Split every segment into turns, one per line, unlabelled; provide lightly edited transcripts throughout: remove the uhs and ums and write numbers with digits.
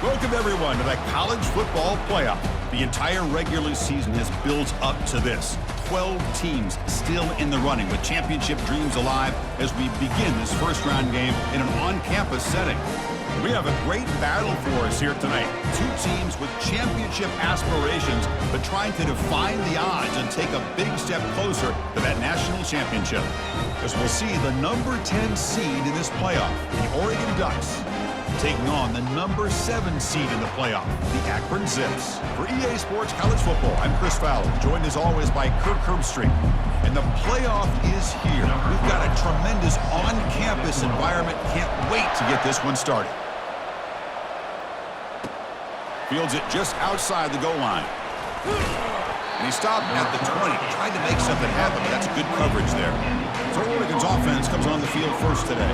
Welcome, everyone, to the college football playoff. The entire regular season has built up to this. 12 teams still in the running with championship dreams alive as we begin this first-round game in an on-campus setting. We have a great battle for us here tonight. Two teams with championship aspirations, but trying to define the odds and take a big step closer to that national championship. As we'll see the number 10 seed in this playoff, the Oregon Ducks, taking on the number 7 seed in the playoff, the Akron Zips. For EA Sports College Football, I'm Chris Fowler, joined as always by Kirk Herbstreit. And the playoff is here. We've got a tremendous on-campus environment. Can't wait to get this one started. Fields it just outside the goal line. And he stopped at the 20. Tried to make something happen, but that's good coverage there. So Oregon's offense comes on the field first today.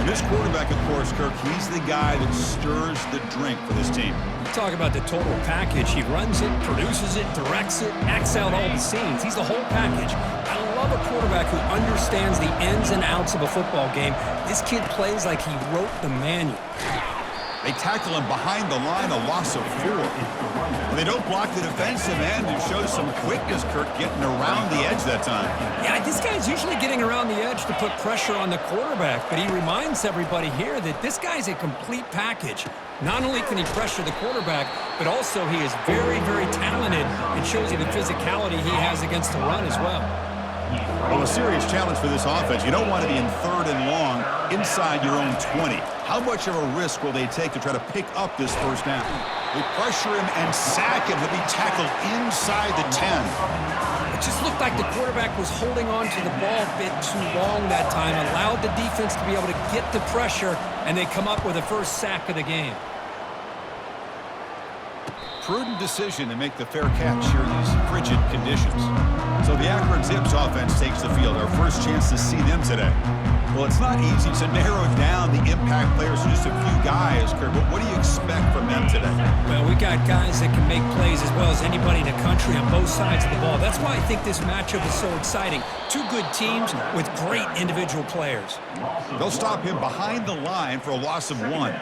And this quarterback, of course, Kirk, he's the guy that stirs the drink for this team.
Talk about the total package. He runs it, produces it, directs it, acts out all the scenes. He's the whole package. I love a quarterback who understands the ins and outs of a football game. This kid plays like he wrote the manual.
They tackle him behind the line, a loss of 4. And they don't block the defensive end, who shows some quickness, Kirk, getting around the edge that time.
Yeah, this guy's usually getting around the edge to put pressure on the quarterback, but he reminds everybody here that this guy's a complete package. Not only can he pressure the quarterback, but also he is very, very talented and shows you the physicality he has against the run as well.
Well, a serious challenge for this offense. You don't want to be in 3rd and long inside your own 20. How much of a risk will they take to try to pick up this first down? They pressure him and sack him. He'll be tackled inside the 10.
It just looked like the quarterback was holding on to the ball a bit too long that time, allowed the defense to be able to get the pressure, and they come up with the first sack of the game.
Prudent decision to make the fair catch here in these frigid conditions. So the Akron Zips offense takes the field. Our first chance to see them today. Well, it's not easy to narrow down the impact players to just a few guys, Kurt, but what do you expect from them today?
Well, we got guys that can make plays as well as anybody in the country on both sides of the ball. That's why I think this matchup is so exciting. Two good teams with great individual players.
They'll stop him behind the line for a loss of 1.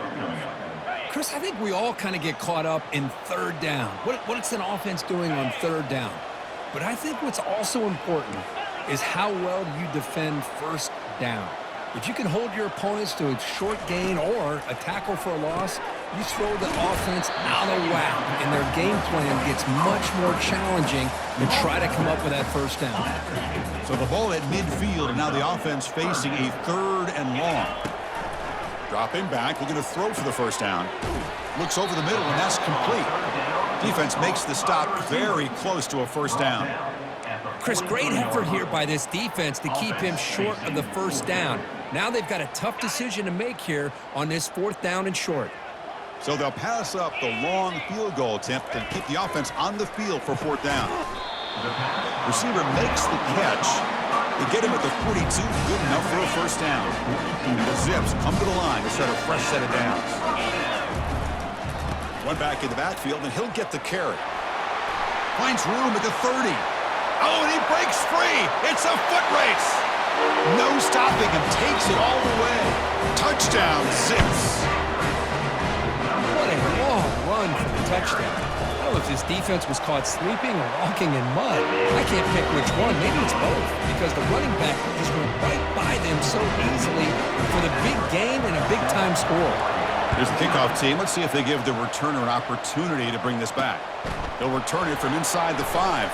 Chris, I think we all kind of get caught up in 3rd down. What's an offense doing on 3rd down? But I think what's also important is how well you defend 1st down. If you can hold your opponents to a short gain or a tackle for a loss, you throw the offense out of whack, and their game plan gets much more challenging to try to come up with that 1st down.
So the ball at midfield, and now the offense facing a 3rd and long. Dropping back, looking to throw for the 1st down. Looks over the middle, and that's complete. Defense makes the stop very close to a 1st down.
Chris, great effort here by this defense to keep him short of the 1st down. Now they've got a tough decision to make here on this 4th down and short.
So they'll pass up the long field goal attempt and keep the offense on the field for 4th down. Receiver makes the catch. They get him at the 42, good enough for a 1st down. And the Zips come to the line to start a fresh set of downs. One back in the backfield, and he'll get the carry. Finds room at the 30. Oh, and he breaks free. It's a foot race. No stopping him. Takes it all the way. Touchdown, Zips.
What a long run for the touchdown. I don't know if this defense was caught sleeping or walking in mud. I can't pick which one. Maybe it's both, because the running back just went right by them so easily for the big gain and a big-time score.
Here's the kickoff team. Let's see if they give the returner an opportunity to bring this back. They'll return it from inside the 5.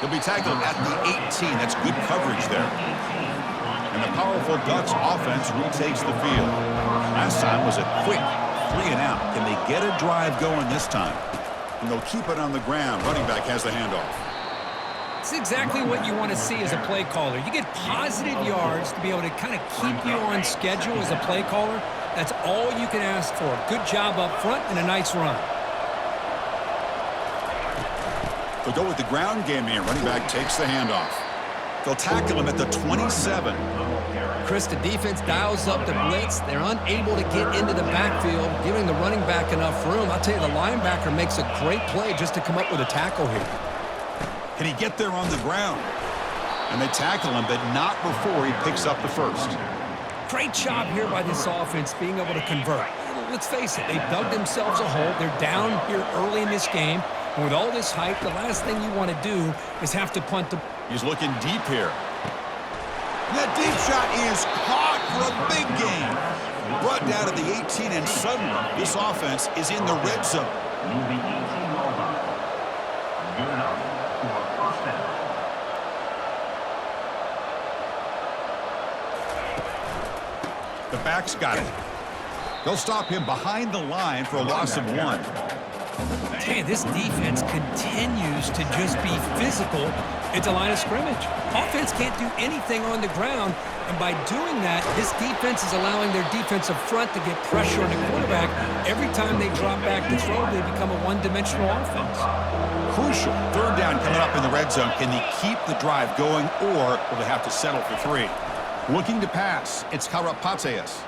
He'll be tackled at the 18. That's good coverage there. And the powerful Ducks offense retakes the field. Last time was a quick 3 and out. Can they get a drive going this time? And they'll keep it on the ground. Running back has the handoff.
It's exactly what you want to see as a play caller. You get positive yards to be able to kind of keep you on schedule as a play caller. That's all you can ask for. Good job up front and a nice run.
They'll go with the ground game here. Running back takes the handoff. They'll tackle him at the 27.
Chris, the defense dials up the blitz. They're unable to get into the backfield, giving the running back enough room. I'll tell you, the linebacker makes a great play just to come up with a tackle here.
Can he get there on the ground? And they tackle him, but not before he picks up the 1st.
Great job here by this offense being able to convert. Let's face it, they dug themselves a hole. They're down here early in this game. And with all this hype, the last thing you want to do is have to punt the...
He's looking deep here. That deep shot is caught for a big gain. Brought down to the 18, and suddenly this offense is in the red zone.
Moving 18 yards on. Good enough for a first down.
The back's got it. They'll stop him behind the line for a loss of 1.
Hey, this defense continues to just be physical at the line of scrimmage. Offense can't do anything on the ground, and by doing that, this defense is allowing their defensive front to get pressure on the quarterback. Every time they drop back to throw, they become a one-dimensional offense.
Crucial. Third down coming up in the red zone. Can they keep the drive going, or will they have to settle for 3? Looking to pass. It's Karapateas.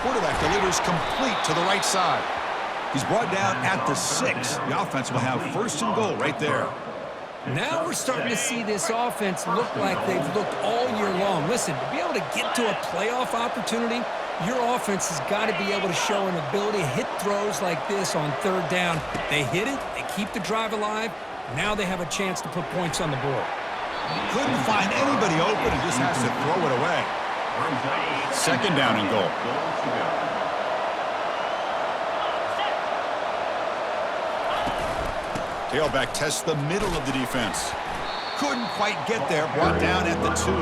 Quarterback delivers complete to the right side. He's brought down at the 6. The offense will have first and goal right there.
Now we're starting to see this offense look like they've looked all year long. Listen, to be able to get to a playoff opportunity, your offense has got to be able to show an ability to hit throws like this on third down. They hit it, they keep the drive alive. Now they have a chance to put points on the board.
Couldn't find anybody open. He just has to throw it away. Second down and goal. Tailback tests the middle of the defense. Couldn't quite get there. Brought down at the 2.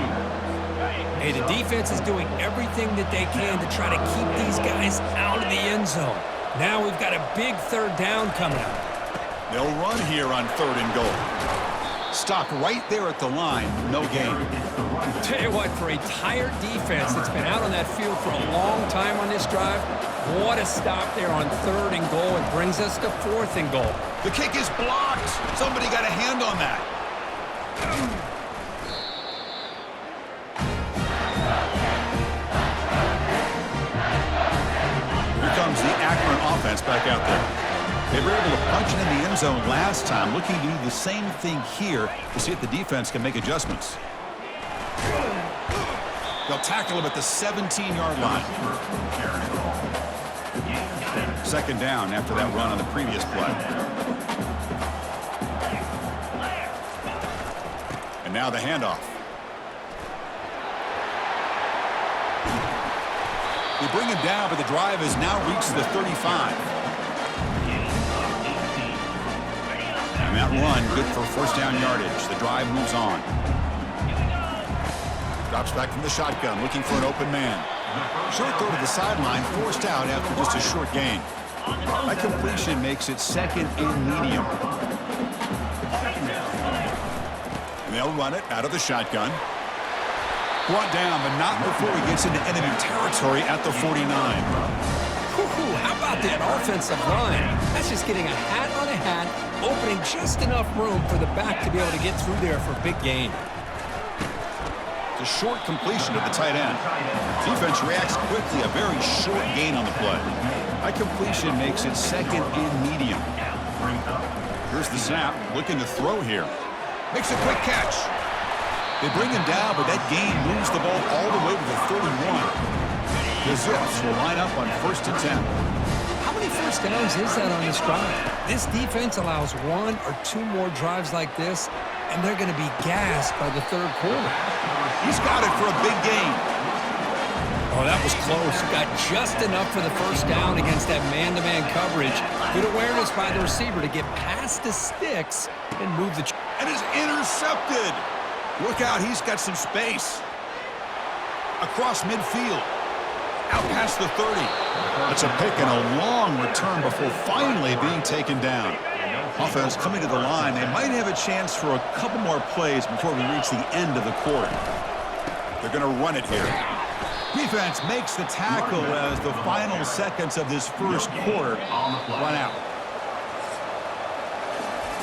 Hey, the defense is doing everything that they can to try to keep these guys out of the end zone. Now we've got a big third down coming up.
They'll run here on third and goal. Stopped right there at the line. No gain.
Tell you what, for a tired defense that's been out on that field for a long time on this drive, what a stop there on third and goal. It brings us to fourth and goal.
The kick is blocked. Somebody got a hand on that. Here comes the Akron offense back out there. They were able to punch it in the end zone last time, looking to do the same thing here to see if the defense can make adjustments. They'll tackle him at the 17-yard line. Second down after that run on the previous play. And now the handoff. They bring him down, but the drive has now reached the 35. And that run, good for first down yardage. The drive moves on. Drops back from the shotgun, looking for an open man. Short throw to the sideline, forced out after just a short gain. That completion makes it second and medium. And they'll run it out of the shotgun. Brought down, but not before he gets into enemy territory at the 49.
How about that offensive line? That's just getting a hat on a hat, opening just enough room for the back to be able to get through there for a big gain.
It's a short completion to the tight end. Defense reacts quickly, a very short gain on the play. That completion makes it second and medium. Here's the snap, looking to throw here. Makes a quick catch. They bring him down, but that gain moves the ball all the way to the 31. The Zips will line up on first and 10.
How many first downs is that on this drive? This defense allows 1 or 2 more drives like this, and they're going to be gassed by the third quarter.
He's got it for a big gain.
Oh, that was close. Got just enough for the first down against that man-to-man coverage. Good awareness by the receiver to get past the sticks and move the...
And is intercepted. Look out, he's got some space. Across midfield. Out past the 30. That's a pick and a long return before finally being taken down. Offense coming to the line. They might have a chance for a couple more plays before we reach the end of the quarter. They're going to run it here. Defense makes the tackle as the final seconds of this first quarter run out.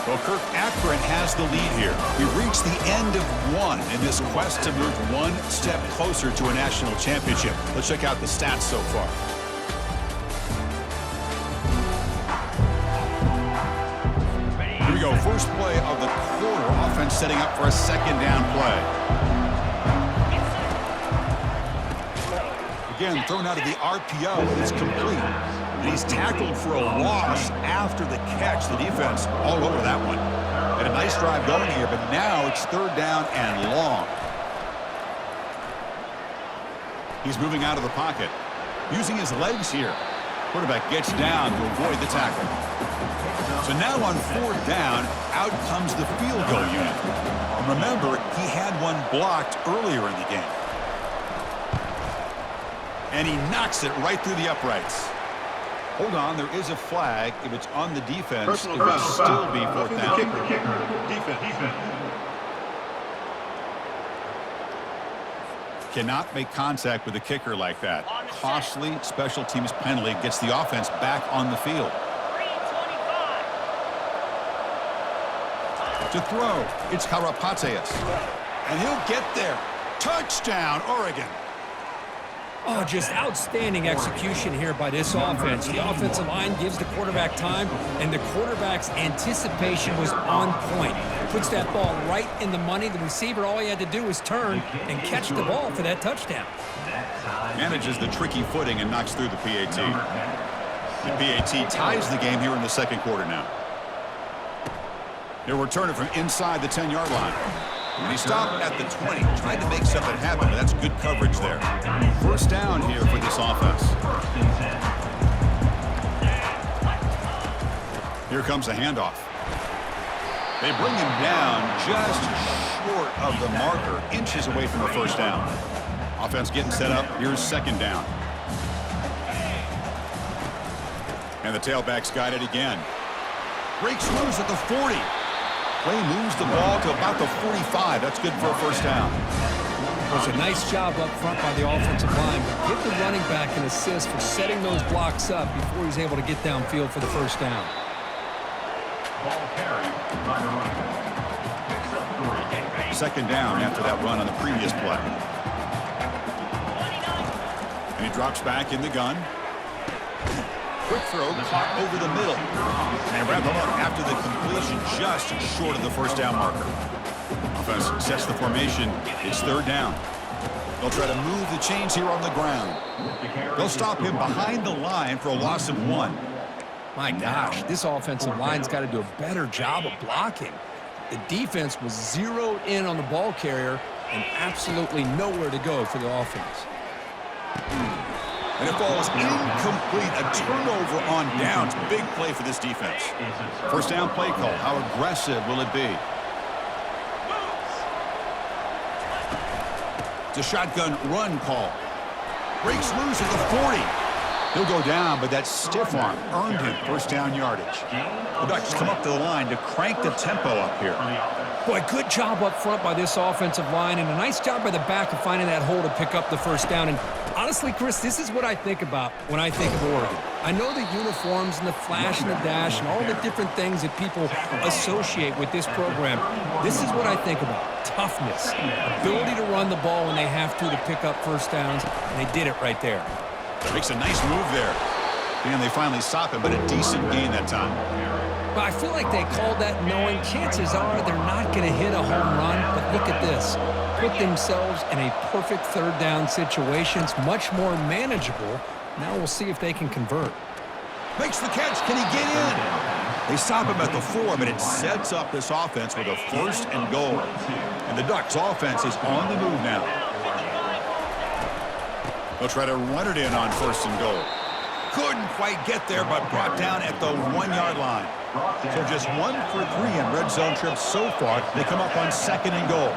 Well, Kirk, Akron has the lead here. We've reached the end of one in this quest to move one step closer to a national championship. Let's check out the stats so far. Here we go. First play of the quarter. Offense setting up for a second down play. again, thrown out of the RPO. It's complete. And he's tackled for a loss after the catch. The defense all over that one. And a nice drive going here, but now it's third down and long. He's moving out of the pocket, using his legs here. Quarterback gets down to avoid the tackle. So now on fourth down, out comes the field goal unit. And remember, he had one blocked earlier in the game. And he knocks it right through the uprights. Hold on, there is a flag. If it's on the defense, it will still be fourth down.
Defense.
Cannot make contact with a kicker like that. Costly special teams penalty gets the offense back on the field. To throw, it's Karapateas. And he'll get there. Touchdown, Oregon.
Oh, just outstanding execution here by this offense. The offensive line gives the quarterback time, and the quarterback's anticipation was on point. Puts that ball right in the money. The receiver, all he had to do was turn and catch the ball for that touchdown.
Manages the tricky footing and knocks through the PAT. The PAT ties the game here in the second quarter now. He'll return it from inside the 10-yard line. And he stopped at the 20, trying to make something happen, but that's good coverage there. First down here for this offense. Here comes the handoff. They bring him down just short of the marker, inches away from a first down. Offense getting set up. Here's second down. And the tailback's got it again. Breaks loose at the 40. Play moves the ball to about the 45. That's good for a first down.
It was a nice job up front by the offensive line, but give the running back an assist for setting those blocks up before he's able to get downfield for the first down.
Ball carried by the running back.
Second down after that run on the previous play. And he drops back in the gun. Quick throw caught over the middle. And wrap him up after the completion just short of the first down marker. Offense sets the formation. It's third down. They'll try to move the chains here on the ground. They'll stop him behind the line for a loss of 1.
My gosh, this offensive line's got to do a better job of blocking. The defense was zeroed in on the ball carrier and absolutely nowhere to go for the offense.
And it falls incomplete. A turnover on downs. Big play for this defense. First down play call. How aggressive will it be? It's a shotgun run call. Breaks loose at the 40. He'll go down, but that stiff arm earned him first down yardage. The Ducks come up to the line to crank the tempo up here.
Boy, good job up front by this offensive line, and a nice job by the back of finding that hole to pick up the first down. And honestly, Chris, this is what I think about when I think of Oregon. I know the uniforms and the flash and the dash and all the different things that people associate with this program. This is what I think about. Toughness, ability to run the ball when they have to pick up first downs, and they did it right there.
Makes a nice move there. And they finally stop him, but a decent gain that time.
But I feel like they called that knowing chances are they're not going to hit a home run. But look at this. Put themselves in a perfect third down situation. It's much more manageable. Now we'll see if they can convert.
Makes the catch. Can he get in? They stop him at the 4, but it sets up this offense with a first and goal. And the Ducks offense is on the move now. They'll try to run it in on first and goal. Couldn't quite get there, but brought down at the 1-yard line. So just 1 for 3 in red zone trips so far. They come up on second and goal.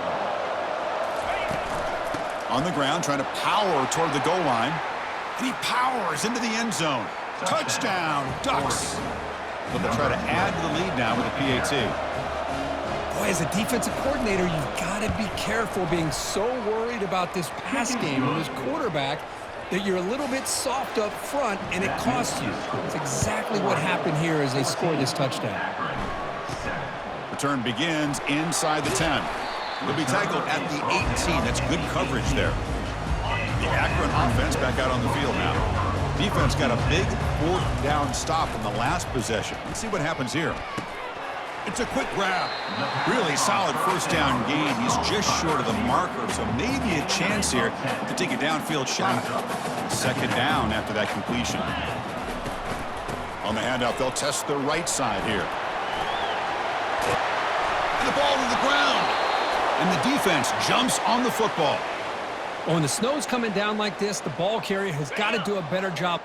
On the ground, trying to power toward the goal line. He powers into the end zone. Touchdown, Ducks. So they'll try to add to the lead now with a PAT.
Boy, as a defensive coordinator, you've got to be careful being so worried about this pass game and this quarterback that you're a little bit soft up front, and it costs you. It's exactly what happened here as they scored this touchdown.
Return begins inside the 10. They'll be tackled at the 18. That's good coverage there. The Akron offense back out on the field now. Defense got a big fourth down stop in the last possession. Let's see what happens here. It's a quick grab. Really solid first down gain. He's just short of the marker, so maybe a chance here to take a downfield shot. Second down after that completion. On the handoff, they'll test the right side here. And the ball to the ground. And the defense jumps on the football.
When the snow's coming down like this, the ball carrier has got to do a better job.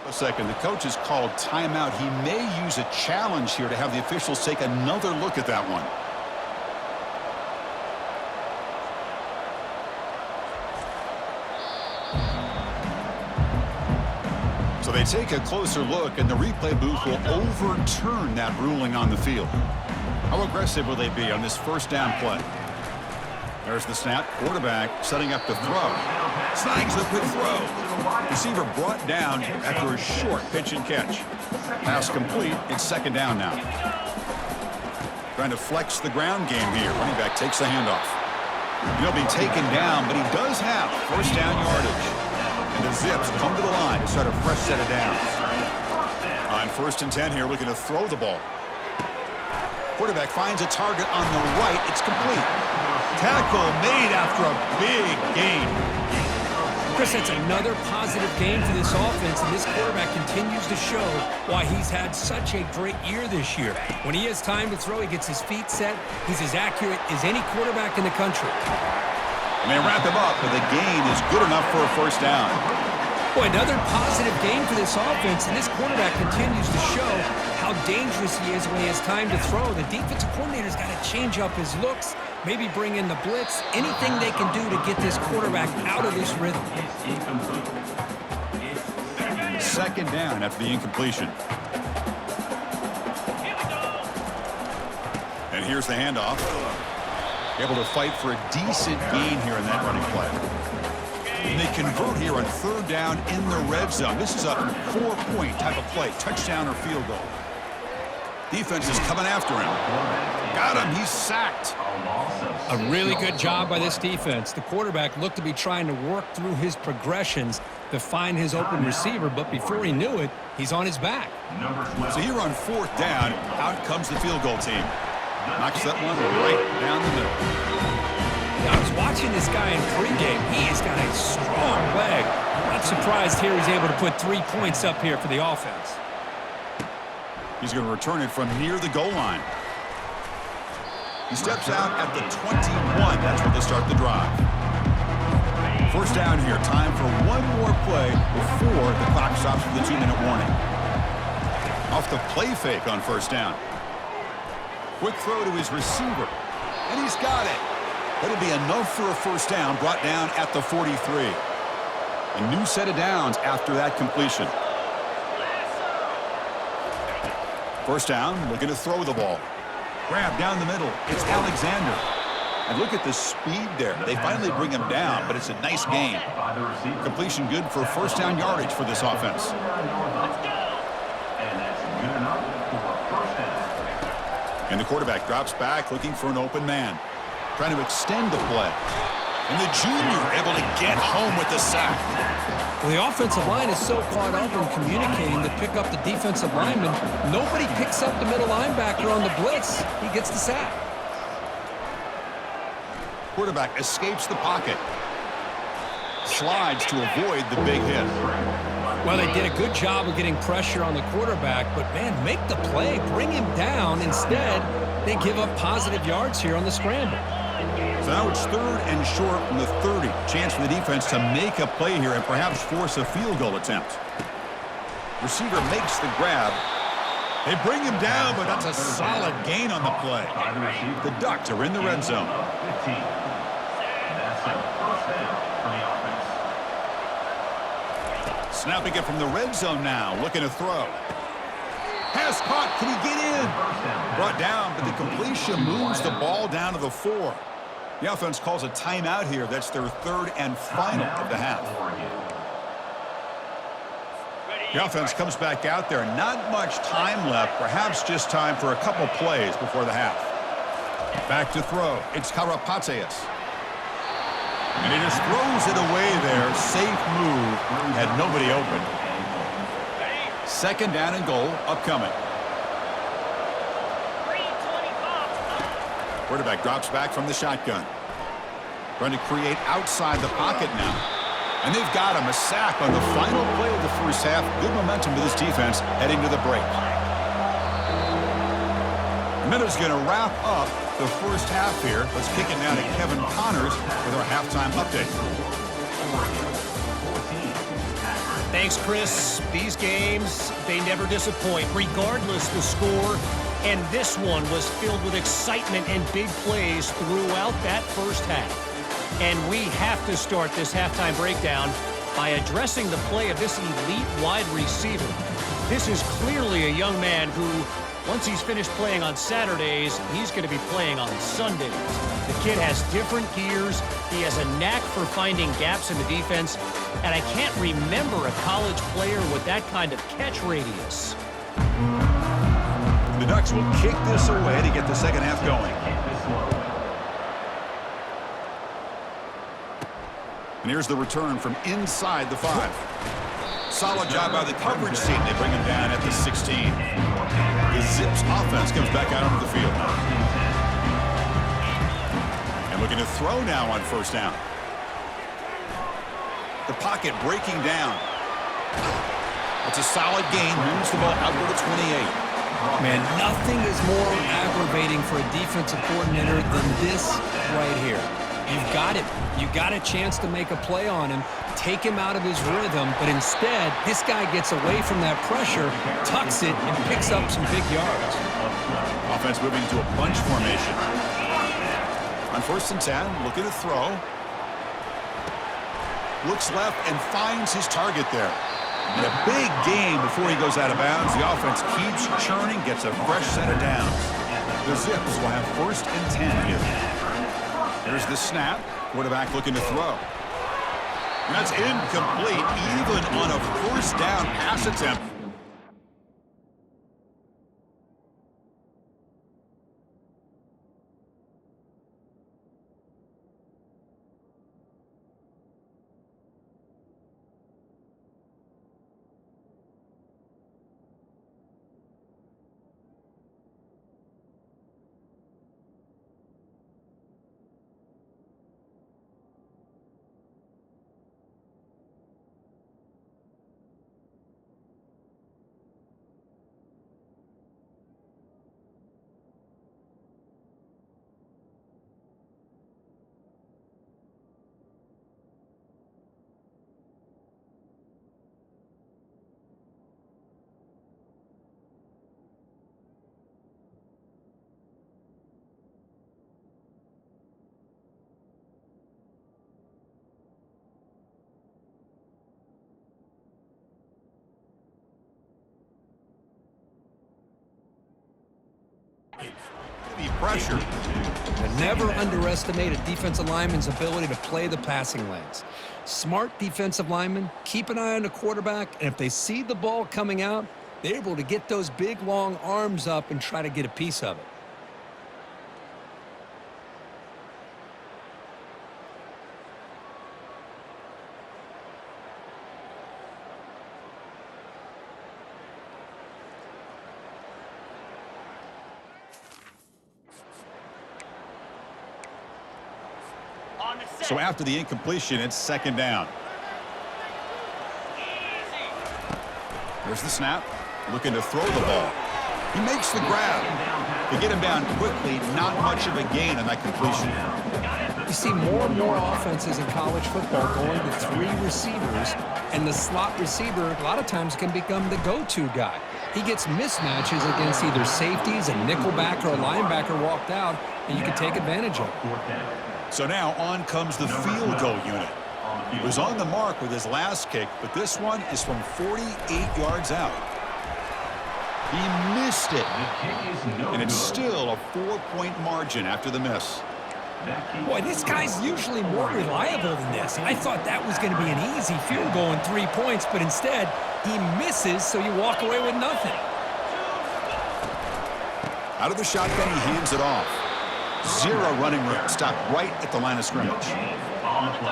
A second, the coach has called timeout. He may use a challenge here to have the officials take another look at that one. So they take a closer look, and the replay booth will overturn that ruling on the field. How aggressive will they be on this first down play? There's the snap. Quarterback setting up the throw. Snags the quick throw. Receiver brought down after a short pitch and catch. Pass complete. It's second down now. Trying to flex the ground game here. Running back takes the handoff. He'll be taken down, but he does have first down yardage. And the Zips come to the line to start a fresh set of downs. On 1st and 10 here, looking to throw the ball. Quarterback finds a target on the right. It's complete. Tackle made after a big gain.
Chris, that's another positive game for this offense, and this quarterback continues to show why he's had such a great year this year. When he has time to throw, he gets his feet set. He's as accurate as any quarterback in the country.
And they wrap him up, but the gain is good enough for a first down.
Boy, another positive game for this offense, and this quarterback continues to show how dangerous he is when he has time to throw. The defensive coordinator's got to change up his looks, maybe bring in the blitz, anything they can do to get this quarterback out of this rhythm.
Second down after the incompletion. And here's the handoff. Able to fight for a decent gain here in that running play. And they convert here on third down in the red zone. This is a 4-point type of play, touchdown or field goal. Defense is coming after him. Got him. He's sacked.
A really good job by this defense. The quarterback looked to be trying to work through his progressions to find his open receiver, but before he knew it, he's on his back.
So here on 4th down, out comes the field goal team. Knocks that one right down the middle.
I was watching this guy in pregame. He has got a strong leg. Not surprised here he's able to put 3 points up here for the offense.
He's going to return it from near the goal line. He steps out at the 21. That's where they start the drive. First down here. Time for one more play before the clock stops for the 2-minute warning. Off the play fake on first down. Quick throw to his receiver. And he's got it. That'll be enough for a first down, brought down at the 43. A new set of downs after that completion. First down, looking to throw the ball. Grab down the middle. It's Alexander. And look at the speed there. They finally bring him down, but it's a nice gain. Completion good for first down yardage for this offense. And the quarterback drops back, looking for an open man. Trying to extend the play. And the junior able to get home with the sack.
Well, the offensive line is so caught up in communicating to pick up the defensive lineman. Nobody picks up the middle linebacker on the blitz. He gets the sack.
Quarterback escapes the pocket. Slides to avoid the big hit.
Well, they did a good job of getting pressure on the quarterback, but, man, make the play, bring him down. Instead, they give up positive yards here on the scramble.
So now it's 3rd and short from the 30. Chance for the defense to make a play here and perhaps force a field goal attempt. Receiver makes the grab. They bring him down, but that's a solid gain on the play. The Ducks are in the red zone. Snapping it from the red zone now, looking to throw. Pass caught, can he get in? Brought down, but the completion moves the ball down to the 4. The offense calls a timeout here. That's their third and final of the half. The offense comes back out there. Not much time left. Perhaps just time for a couple plays before the half. Back to throw. It's Karapatsias. And he just throws it away there. Safe move. Had nobody open. Second down and goal upcoming. Quarterback drops back from the shotgun. Trying to create outside the pocket now. And they've got him a sack on the final play of the first half. Good momentum to this defense heading to the break. The Minnows going to wrap up the first half here. Let's kick it now to Kevin Connors with our halftime update.
Thanks, Chris. These games, they never disappoint, regardless the score. And this one was filled with excitement and big plays throughout that first half. And we have to start this halftime breakdown by addressing the play of this elite wide receiver. This is clearly a young man who, once he's finished playing on Saturdays, he's going to be playing on Sundays. The kid has different gears. He has a knack for finding gaps in the defense. And I can't remember a college player with that kind of catch radius.
The Ducks will kick this away to get the second half going. And here's the return from inside the 5. Solid job by the coverage team. They bring him down at the 16. The Zips offense comes back out onto the field now. And looking to throw now on first down. The pocket breaking down. It's a solid gain. Moves the ball out to the 28.
Man, nothing is more aggravating for a defensive coordinator than this right here. You've got it. You got a chance to make a play on him, take him out of his rhythm, but instead, this guy gets away from that pressure, tucks it, and picks up some big yards.
Offense moving to a bunch formation. On first and 10, looking to throw. Looks left and finds his target there. And a big gain before he goes out of bounds. The offense keeps churning, gets a fresh set of downs. The Zips will have first and 10 here. There's the snap. Quarterback looking to throw. And that's incomplete, even on a first down pass attempt. Pressure.
But never underestimate a defensive lineman's ability to play the passing lanes. Smart defensive linemen keep an eye on the quarterback, and if they see the ball coming out, they're able to get those big, long arms up and try to get a piece of it.
So after the incompletion, it's second down. There's the snap. Looking to throw the ball. He makes the grab. To get him down quickly, not much of a gain on that completion.
You see more and more offenses in college football going to 3 receivers, and the slot receiver a lot of times can become the go-to guy. He gets mismatches against either safeties, a nickelbacker, or a linebacker walked out, and you can take advantage of it.
So now on comes the field goal unit. He was on the mark with his last kick, but this one is from 48 yards out. He missed it, and it's still a 4-point margin after the miss.
Boy, this guy's usually more reliable than this. I thought that was going to be an easy field goal and 3 points, but instead, he misses, so you walk away with nothing.
Out of the shotgun, he hands it off. 0 running room. Stopped right at the line of scrimmage.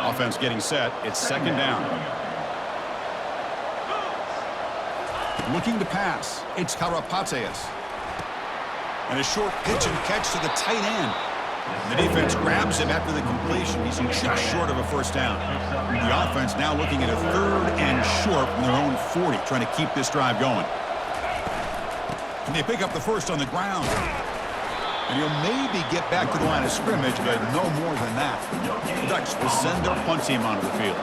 Offense getting set. It's second down. Looking to pass. It's Karapateas. And a short pitch and catch to the tight end. The defense grabs him after the completion. He's just short of a first down. The offense now looking at a 3rd and short from their own 40, trying to keep this drive going. Can they pick up the first on the ground? And he'll maybe get back to the line of scrimmage, but no more than that. The Ducks will send their punt team onto the field.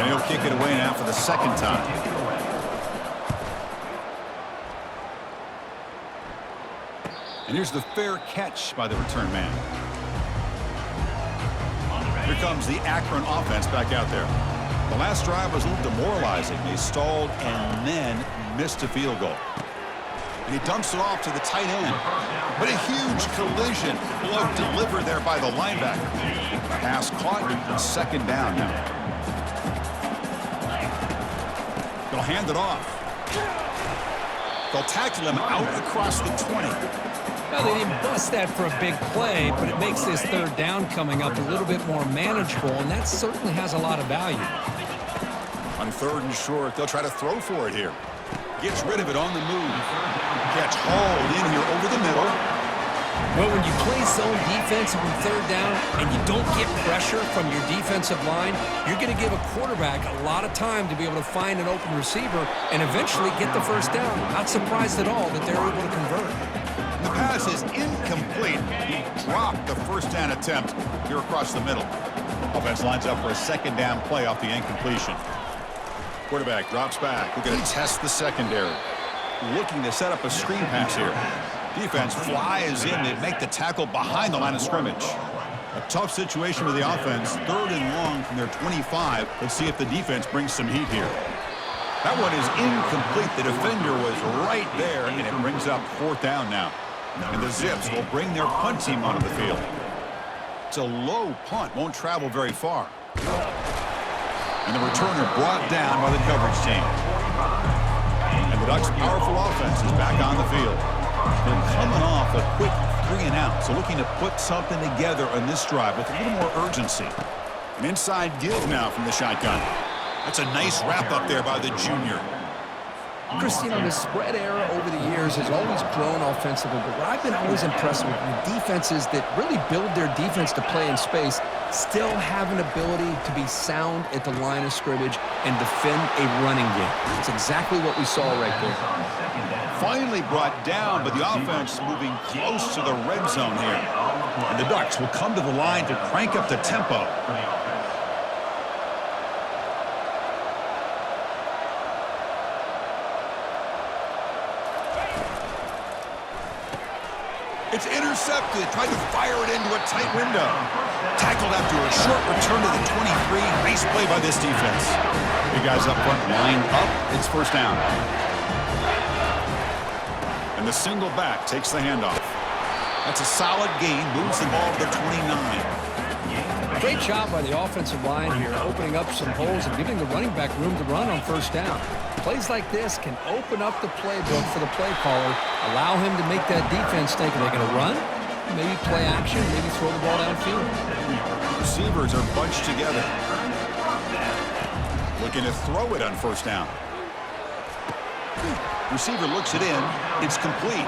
And he'll kick it away now for the second time. And here's the fair catch by the return man. Here comes the Akron offense back out there. The last drive was a little demoralizing. They stalled and then missed a field goal. And he dumps it off to the tight end. But a huge collision. Blow delivered there by the linebacker. Pass caught. Second down now. They'll hand it off. They'll tackle him out across the 20.
Well, they didn't bust that for a big play, but it makes this third down coming up a little bit more manageable, and that certainly has a lot of value.
On 3rd and short, they'll try to throw for it here. Gets rid of it on the move. Catch hauled in here over the middle.
Well, when you play zone defense on 3rd down and you don't get pressure from your defensive line, you're going to give a quarterback a lot of time to be able to find an open receiver and eventually get the first down. Not surprised at all that they're able to convert.
The pass is incomplete. He dropped the first down attempt here across the middle. Offense lines up for a second down play off the incompletion. Quarterback drops back. We're going to test the secondary. Looking to set up a screen pass here. Defense flies in to make the tackle behind the line of scrimmage. A tough situation for the offense. 3rd and long from their 25. Let's see if the defense brings some heat here. That one is incomplete. The defender was right there, and it brings up 4th down now. And the Zips will bring their punt team onto the field. It's a low punt. Won't travel very far. And the returner brought down by the coverage team. And the Ducks' powerful offense is back on the field. They're coming off a quick 3 and out, so looking to put something together on this drive with a little more urgency. An inside give now from the shotgun. That's a nice wrap up there by the junior.
Chris, you know, the spread era over the years has always grown offensively, but what I've been always impressed with the defenses that really build their defense to play in space still have an ability to be sound at the line of scrimmage and defend a running game. That's exactly what we saw right there.
Finally brought down, but the offense moving close to the red zone here. And the Ducks will come to the line to crank up the tempo. It's intercepted, trying to fire it into a tight window. Tackled after a short return to the 23. Nice play by this defense. Big guys up front, lined up. It's first down. And the single back takes the handoff. That's a solid gain, moves the ball to the 29.
Great job by the offensive line here, opening up some holes and giving the running back room to run on first down. Plays like this can open up the playbook for the play caller, allow him to make that defense think, are they going to run? Maybe play action, maybe throw the ball downfield.
Receivers are bunched together. Looking to throw it on first down. Receiver looks it in. It's complete.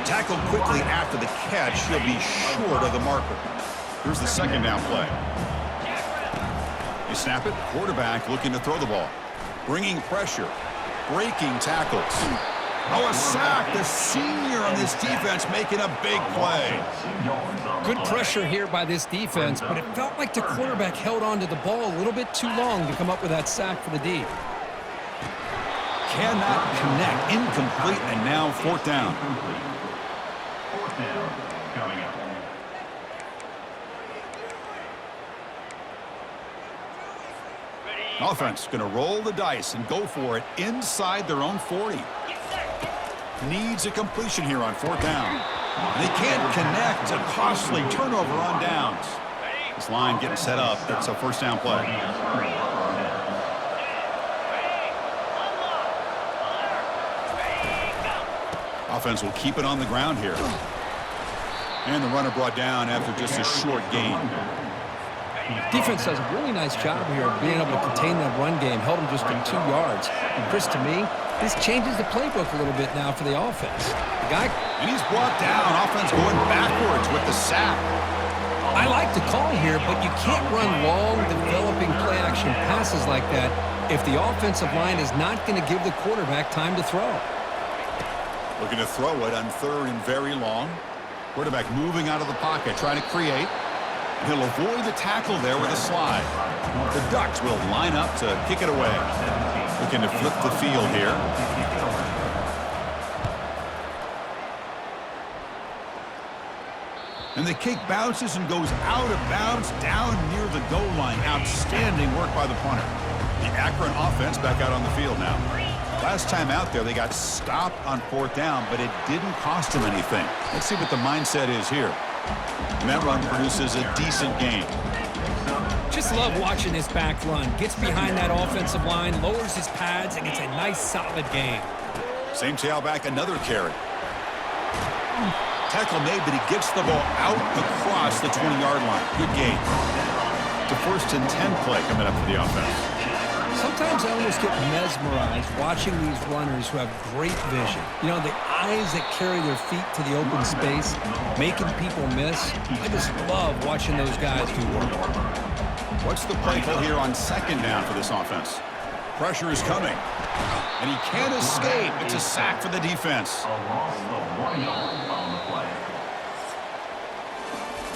Tackled quickly after the catch. He'll be short of the marker. Here's the second down play. They snap it. Quarterback looking to throw the ball. Bringing pressure. Breaking tackles. Oh, a sack. The senior on this defense making a big play.
Good pressure here by this defense, but it felt like the quarterback held on to the ball a little bit too long to come up with that sack for the D.
Cannot connect. Incomplete, and now fourth down.
Fourth down coming up.
Offense going to roll the dice and go for it inside their own 40. Needs a completion here on fourth down. And they can't connect. A costly turnover on downs. This line getting set up. It's a first down play. Offense will keep it on the ground here. And the runner brought down after just a short gain.
Defense does a really nice job here of being able to contain that run game, held him just to 2 yards. And Chris, to me, this changes the playbook a little bit now for the offense. The guy,
and he's brought down. Offense going backwards with the sack.
I like the call here, but you can't run long, developing play-action passes like that if the offensive line is not going to give the quarterback time to throw.
Looking to throw it on third and very long. Quarterback moving out of the pocket, trying to create. He'll avoid the tackle there with a slide. The Ducks will line up to kick it away. Looking to flip the field here. And the kick bounces and goes out of bounds down near the goal line. Outstanding work by the punter. The Akron offense back out on the field now. Last time out there, they got stopped on fourth down, but it didn't cost them anything. Let's see what the mindset is here. And that run produces a decent gain.
Just love watching this back run. Gets behind that offensive line, lowers his pads, and gets a nice, solid gain.
Same tailback, another carry. Tackle made, but he gets the ball out across the 20-yard line. Good gain. The first and 10 play coming up for the offense.
Sometimes I almost get mesmerized watching these runners who have great vision. You know, the eyes that carry their feet to the open space, making people miss. I just love watching those guys do work.
What's the play call here on second down for this offense? Pressure is coming. And he can't escape. It's a sack for the defense.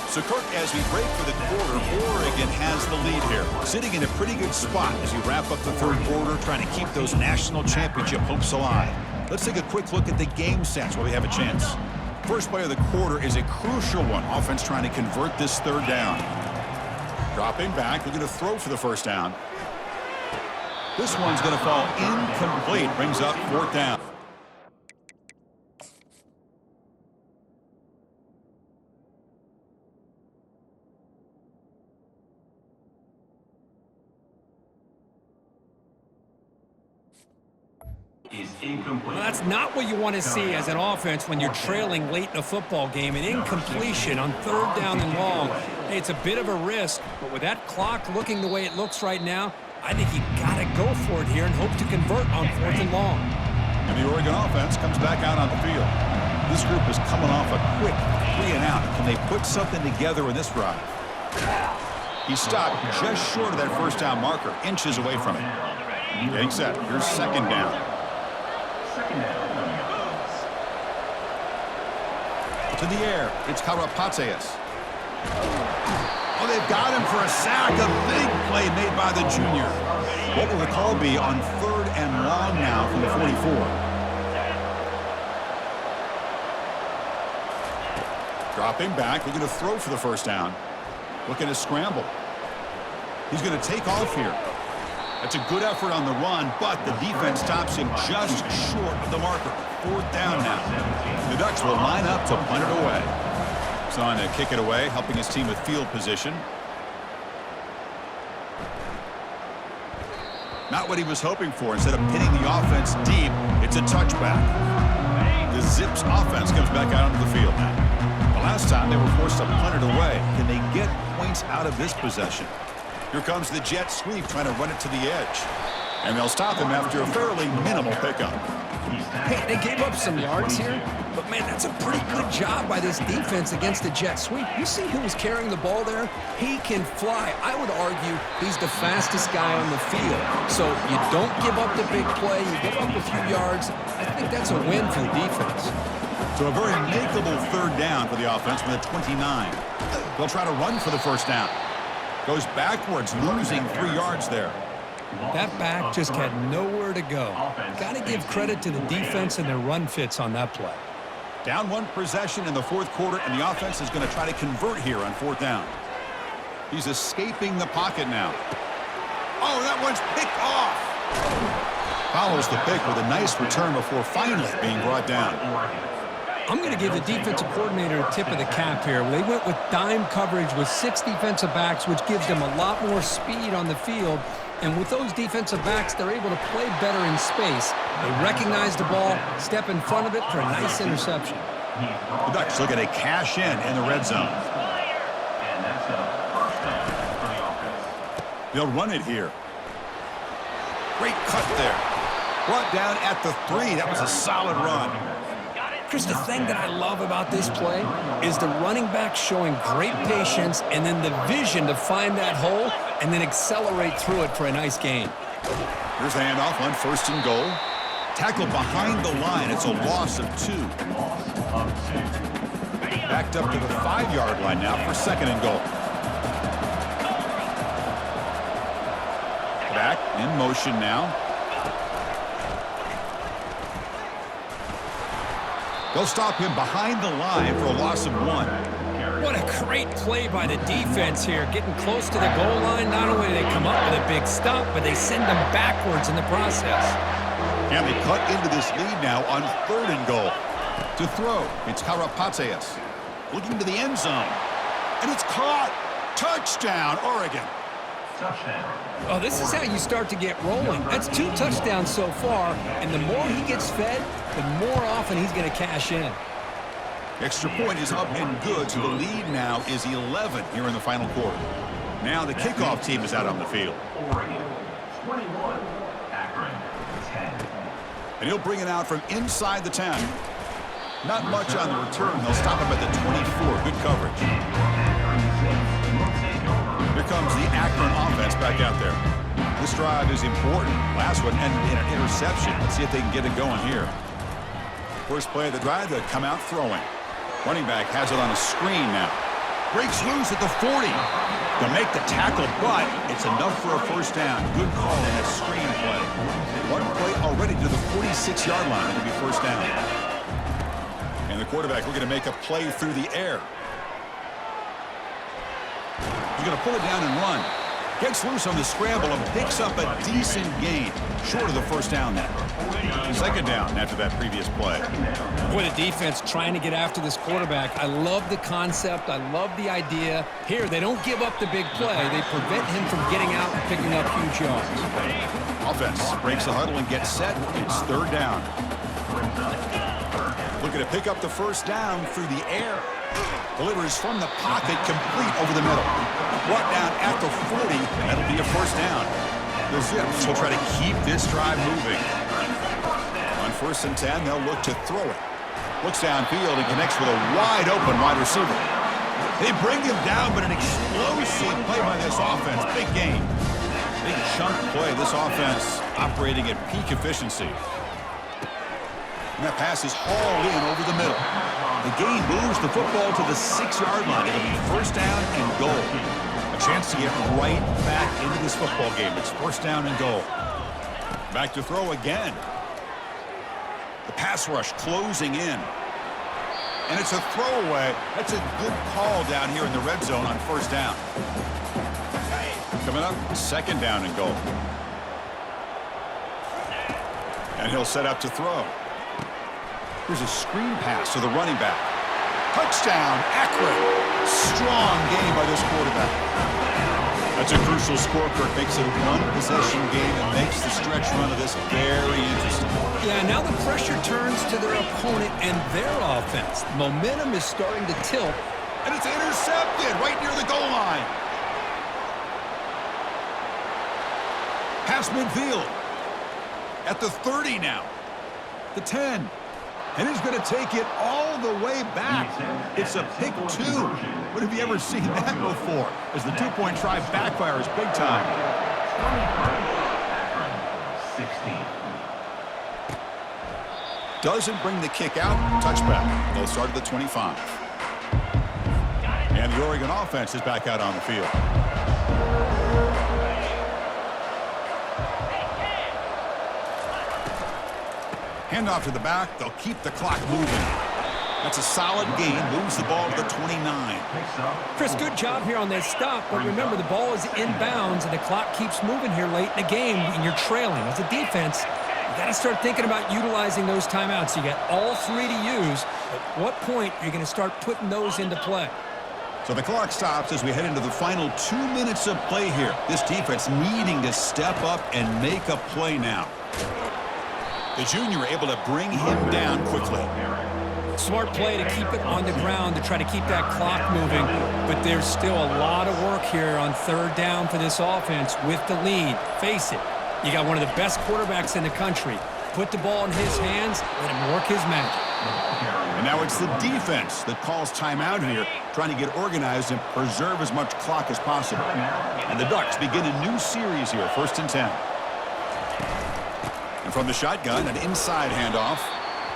So, Kirk, as we break for the quarter, Oregon has the lead here. Sitting in a pretty good spot as we wrap up the third quarter, trying to keep those national championship hopes alive. Let's take a quick look at the game stats while we have a chance. First play of the quarter is a crucial one. Offense trying to convert this third down. Dropping back, looking to throw for the first down. This one's going to fall incomplete. Brings up fourth down.
Well, that's not what you want to see as an offense when you're trailing late in a football game. An incompletion on third down and long. Hey, it's a bit of a risk, but with that clock looking the way it looks right now, I think you got to go for it here and hope to convert on fourth and long.
And the Oregon offense comes back out on the field. This group is coming off a quick 3 and out. Can they put something together in this drive? He stopped just short of that first down marker, inches away from it. Getting set. Here's second down. To the air, it's Karapatsias. Oh, they've got him for a sack. A big play made by the junior. What will the call be on third and long now from the 44? Dropping back, looking to throw for the first down. Looking to scramble. He's going to take off here. That's a good effort on the run, but the defense stops him just short of the marker. Fourth down now. The Ducks will line up to punt it away. He's on to kick it away, helping his team with field position. Not what he was hoping for. Instead of pinning the offense deep, it's a touchback. The Zips offense comes back out onto the field now. The last time they were forced to punt it away. Can they get points out of this possession? Here comes the jet sweep trying to run it to the edge. And they'll stop him after a fairly minimal pickup.
Hey, they gave up some yards here, but man, that's a pretty good job by this defense against the jet sweep. You see who was carrying the ball there? He can fly. I would argue he's the fastest guy on the field. So you don't give up the big play, you give up a few yards. I think that's a win for the defense.
So a very makeable third down for the offense from the 29. They'll try to run for the first down. Goes backwards, losing 3 yards there.
That back just had nowhere to go. Got to give credit to the defense and their run fits on that play.
Down one possession in the fourth quarter, and the offense is going to try to convert here on fourth down. He's escaping the pocket now. Oh, that one's picked off. Follows the pick with a nice return before finally being brought down.
I'm going to give the defensive coordinator a tip of the cap here. They went with dime coverage with 6 defensive backs, which gives them a lot more speed on the field. And with those defensive backs, they're able to play better in space. They recognize the ball, step in front of it for a nice interception.
The Ducks looking to cash in the red zone.
And that's a first down for the offense.
They'll run it here. Great cut there. Brought down at the 3. That was a solid run.
Chris, the thing that I love about this play is the running back showing great patience and then the vision to find that hole and then accelerate through it for a nice gain.
Here's the handoff on 1st and goal. Tackled behind the line. It's a loss of 2. Backed up to the 5-yard line now for 2nd and goal. Back in motion now. They'll stop him behind the line for a loss of 1.
What a great play by the defense here. Getting close to the goal line, not only do they come up with a big stop, but they send them backwards in the process.
And they cut into this lead now on 3rd and goal. To throw, it's Karapatsias. Looking to the end zone. And it's caught. Touchdown, Oregon.
Touchdown.
Oh, this is how you start to get rolling. That's 2 touchdowns so far, and the more he gets fed, the more often he's going to cash in.
Extra point is up and good, so the lead now is 11 here in the final quarter. Now the kickoff team is out on the field.
Oregon 21, Akron 10.
And he'll bring it out from inside the 10. Not much on the return. They'll stop him at the 24. Good coverage. Here comes the Akron offense back out there. This drive is important. Last one ended in an interception. Let's see if they can get it going here. First play of the drive, they'll come out throwing. Running back has it on a screen now. Breaks loose at the 40. They'll make the tackle, but it's enough for a first down. Good call in that screen play. One play already to the 46-yard line. It'll be first down. And the quarterback looking to make a play through the air. He's going to pull it down and run. Gets loose on the scramble and picks up a decent gain. Short of the first down there. Second down after that previous play.
Boy, the defense trying to get after this quarterback. I love the concept. I love the idea. Here, they don't give up the big play. They prevent him from getting out and picking up huge yards.
Offense breaks the huddle and gets set. It's 3rd down. Looking to pick up the first down through the air. Delivers from the pocket, complete over the middle. Brought down at the 40. That'll be a first down. The Zips will try to keep this drive moving. On 1st and 10, they'll look to throw it. Looks downfield and connects with a wide-open wide receiver. They bring him down, but an explosive play by this offense. Big gain. Big chunk play. This offense operating at peak efficiency. And that pass is hauled in over the middle. The gain moves the football to the 6-yard line. It'll be first down and goal. A chance to get right back into this football game. It's first down and goal. Back to throw again. The pass rush closing in. And it's a throwaway. That's a good call down here in the red zone on first down. Coming up, 2nd down and goal. And he'll set up to throw. Here's a screen pass to the running back. Touchdown, Akron. Strong game by this quarterback. That's a crucial score, Kirk. Makes it a one-possession game and makes the stretch run of this very interesting.
Yeah, now the pressure turns to their opponent and their offense. Momentum is starting to tilt.
And it's intercepted right near the goal line. Pass midfield. At the 30 now. The 10. And he's going to take it all the way back. It's a pick 2. When have you ever seen that before? As the 2-point try backfires big time.
16.
Doesn't bring the kick out. Touchback. They'll start at the 25. And the Oregon offense is back out on the field. Handoff to the back. They'll keep the clock moving. That's a solid gain. Moves the ball to the 29.
Chris, good job here on that stop. But remember, the ball is inbounds, and the clock keeps moving here late in the game, and you're trailing. As a defense, you got to start thinking about utilizing those timeouts. You got all 3 to use. At what point are you going to start putting those into play?
So the clock stops as we head into the final 2 minutes of play here. This defense needing to step up and make a play now. The junior able to bring him down quickly.
Smart play to keep it on the ground to try to keep that clock moving, but there's still a lot of work here on third down for this offense with the lead. Face it, you got one of the best quarterbacks in the country. Put the ball in his hands, let him work his magic.
And now it's the defense that calls timeout here, trying to get organized and preserve as much clock as possible. And the Ducks begin a new series here, 1st and 10. And from the shotgun, an inside handoff.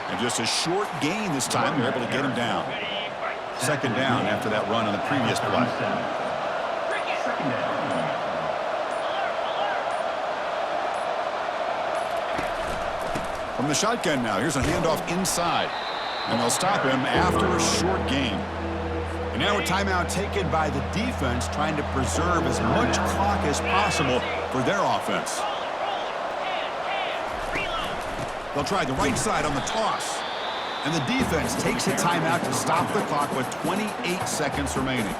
And just a short gain this time, they're able to get him down. 2nd down after that run on the previous play. From the shotgun now, here's a handoff inside. And they'll stop him after a short gain. And now a timeout taken by the defense, trying to preserve as much clock as possible for their offense. They'll try the right side on the toss. And the defense takes a timeout to stop the clock with 28 seconds remaining.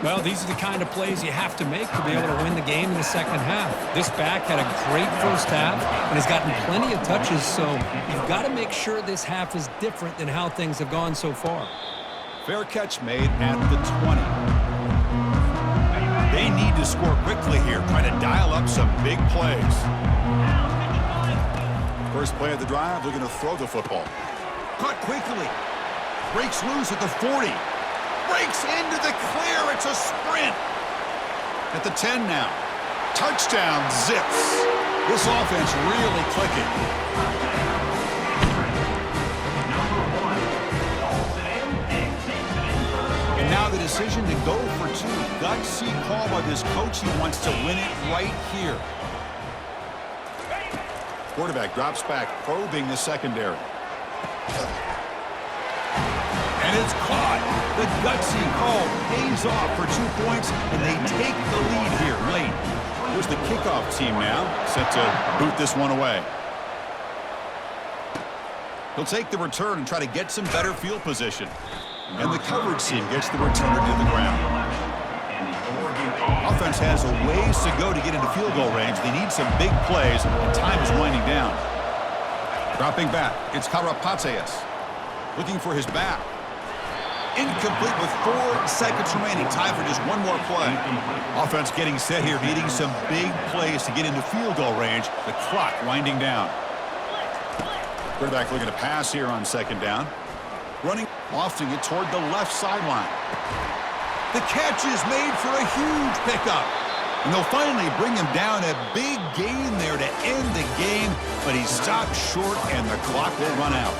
Well, these are the kind of plays you have to make to be able to win the game in the second half. This back had a great first half and has gotten plenty of touches, so you've got to make sure this half is different than how things have gone so far.
Fair catch made at the 20. They need to score quickly here, trying to dial up some big plays. First play of the drive, they're going to throw the football. Caught quickly. Breaks loose at the 40. Breaks into the clear. It's a sprint. At the 10 now. Touchdown, Zips. This offense really clicking. And now the decision to go for 2. Gutsy call by this coach. He wants to win it right here. Quarterback drops back, probing the secondary. And it's caught. The gutsy call pays off for 2 points, and they take the lead here late. Here's the kickoff team now, set to boot this one away. He'll take the return and try to get some better field position. And the coverage team gets the returner to the ground. Offense has a ways to go to get into field goal range. They need some big plays, and time is winding down. Dropping back, it's Karapateas. Looking for his back. Incomplete with 4 seconds remaining. Time for just one more play. Offense getting set here, needing some big plays to get into field goal range. The clock winding down. Quarterback looking to pass here on 2nd down. Running, lofting it toward the left sideline. The catch is made for a huge pickup. And they'll finally bring him down. A big gain there to end the game, but he stopped short and the clock will run out.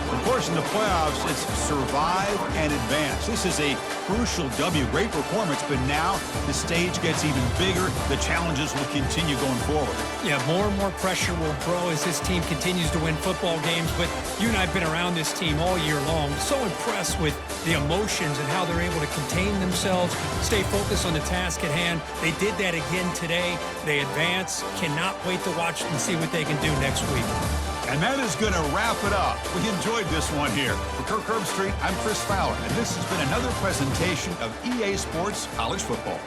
Of course, in the playoffs, it's survive and advance. This is a crucial W. Great performance, but now the stage gets even bigger. The challenges will continue going forward.
Yeah, more and more pressure will grow as this team continues to win football games, but you and I have been around this team all year long. So impressed with the emotions and how they're able to contain themselves, stay focused on the task at hand. They did that again today. They advance. Cannot wait to watch and see what they can do next week.
And that is going to wrap it up. We enjoyed this one here. For Kirk Herbstreit, I'm Chris Fowler, and this has been another presentation of EA Sports College Football.